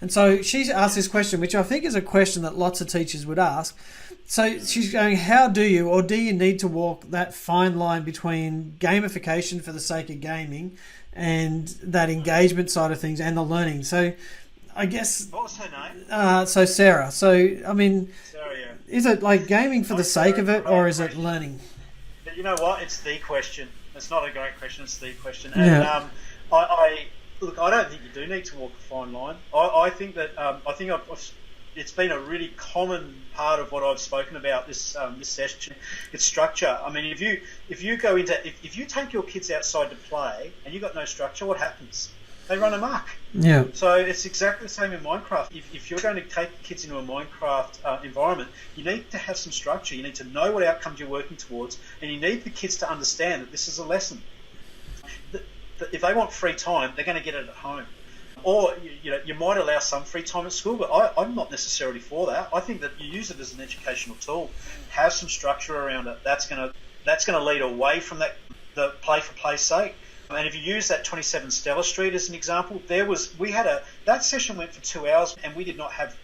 And so she asked this question, which I think is a question that lots of teachers would ask. So she's going, how do you, or do you need to walk that fine line between gamification for the sake of gaming and that engagement side of things and the learning? So I guess... What was her name? So Sarah. So, I mean, Sarah, yeah. Is it like gaming for the sake of it, or is it learning? But you know what? It's the question. It's not a great question, it's the question. And I don't think you do need to walk a fine line. I think that it's been a really common part of what I've spoken about this session. It's structure. I mean, if you go into if you take your kids outside to play and you've got no structure, what happens? They run amok. Yeah. So it's exactly the same in Minecraft. If you're going to take kids into a Minecraft environment, you need to have some structure. You need to know what outcomes you're working towards, and you need the kids to understand that this is a lesson. That if they want free time, they're going to get it at home. Or you might allow some free time at school, but I'm not necessarily for that. I think that you use it as an educational tool. Have some structure around it. That's going to lead away from the play for play's sake. And if you use that 27 Stella Street as an example, that session went for 2 hours, and we did not have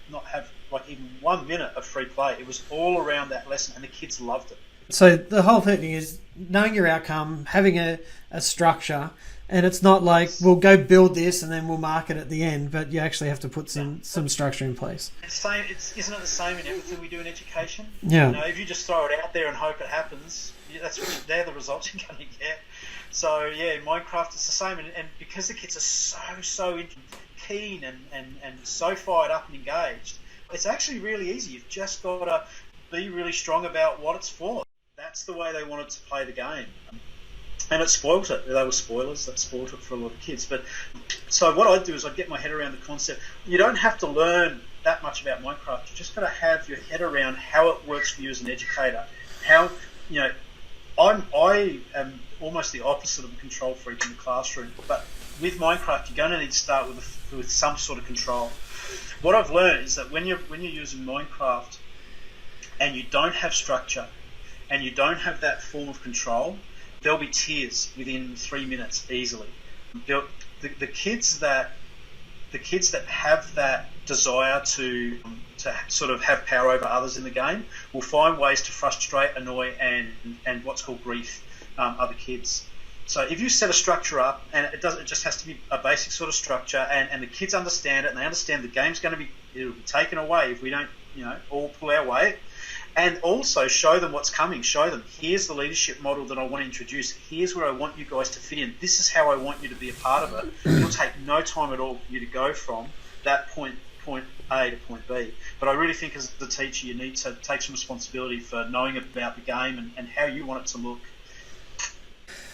like even 1 minute of free play. It was all around that lesson, and the kids loved it. So the whole thing is knowing your outcome, having a structure, and it's not like we'll go build this and then we'll mark it at the end, but you actually have to put some structure in place. Isn't it the same in everything we do in education? Yeah. If you just throw it out there and hope it happens, they're the results you're going to get. So yeah, in Minecraft it's the same, and because the kids are so keen and so fired up and engaged, it's actually really easy. You've just got to be really strong about what it's for. That's the way they wanted to play the game, and it spoilt it. They were spoilers that spoilt it for a lot of kids. But so what I'd do is I'd get my head around the concept. You don't have to learn that much about Minecraft. You just got to have your head around how it works for you as an educator. How I am almost the opposite of a control freak in the classroom, but with Minecraft you're going to need to start with some sort of control. What I've learned is that when you're using Minecraft and you don't have structure and you don't have that form of control, there'll be tears within 3 minutes easily. The kids that have that desire to sort of have power over others in the game will find ways to frustrate, annoy, and what's called grief other kids. So if you set a structure up, and it just has to be a basic sort of structure, and the kids understand it, and they understand the game's it'll be taken away if we don't all pull our weight, and also show them what's coming. Show them, here's the leadership model that I want to introduce. Here's where I want you guys to fit in. This is how I want you to be a part of it. It'll take no time at all for you to go from that point A to point B. But I really think as the teacher you need to take some responsibility for knowing about the game and how you want it to look.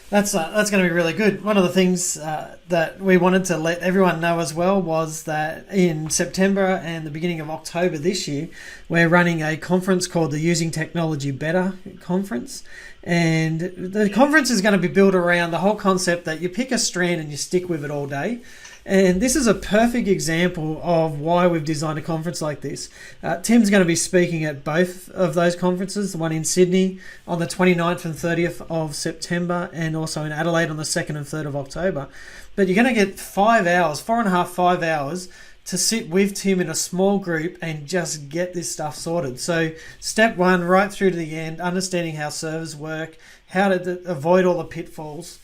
That's going to be really good. One of the things that we wanted to let everyone know as well was that in September and the beginning of October this year, we're running a conference called the Using Technology Better conference. And the conference is going to be built around the whole concept that you pick a strand and you stick with it all day. And this is a perfect example of why we've designed a conference like this. Tim's going to be speaking at both of those conferences, the one in Sydney on the 29th and 30th of September, and also in Adelaide on the 2nd and 3rd of October. But you're going to get 5 hours, 4.5, 5 hours to sit with Tim in a small group and just get this stuff sorted. So step one, right through to the end, understanding how servers work, how to avoid all the pitfalls,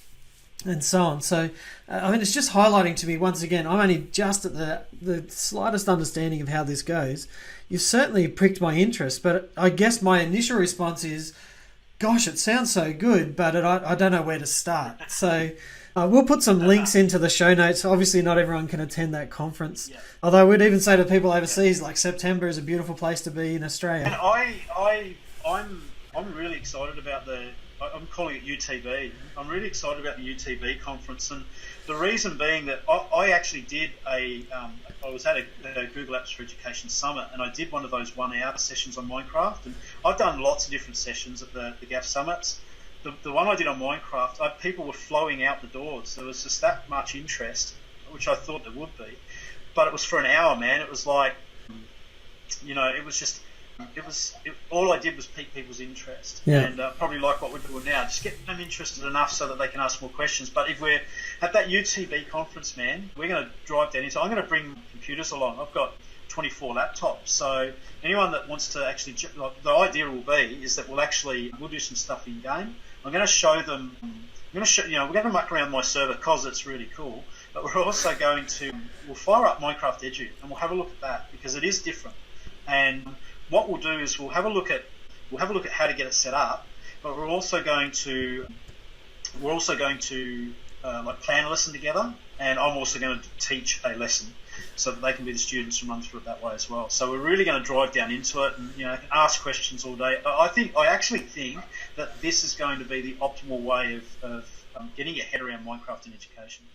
and so on. So I mean, it's just highlighting to me once again, I'm only just at the slightest understanding of how this goes. You've certainly pricked my interest, but I guess my initial response is, gosh, it sounds so good, but I don't know where to start. So we'll put some links into the show notes. Obviously not everyone can attend that conference. Yeah. Although I would even say to people overseas, like September is a beautiful place to be in Australia. And I'm really excited about I'm calling it UTB. I'm really excited about the UTB conference, and the reason being that I actually did I was at a Google Apps for Education Summit, and I did one of those 1 hour sessions on Minecraft, and I've done lots of different sessions at the GAF Summits. The one I did on Minecraft, people were flowing out the doors. There was just that much interest, which I thought there would be, but it was for an hour, man. It was like, it was just all I did was pique people's interest, Yeah. and probably like what we're doing now, just get them interested enough so that they can ask more questions. But if we're at that UTB conference, man, we're going to drive down into. I'm going to bring computers along. I've got 24 laptops, so anyone that wants to actually, like, the idea will be is that we'll do some stuff in game. I'm going to show them. We're going to muck around my server because it's really cool. But we're also we'll fire up Minecraft Edu and we'll have a look at that because it is different. And what we'll do is we'll have a look at how to get it set up. But we're also going to like plan a lesson together, and I'm also going to teach a lesson so that they can be the students and run through it that way as well. So we're really going to drive down into it and ask questions all day. I actually think that this is going to be the optimal way of getting your head around Minecraft in education.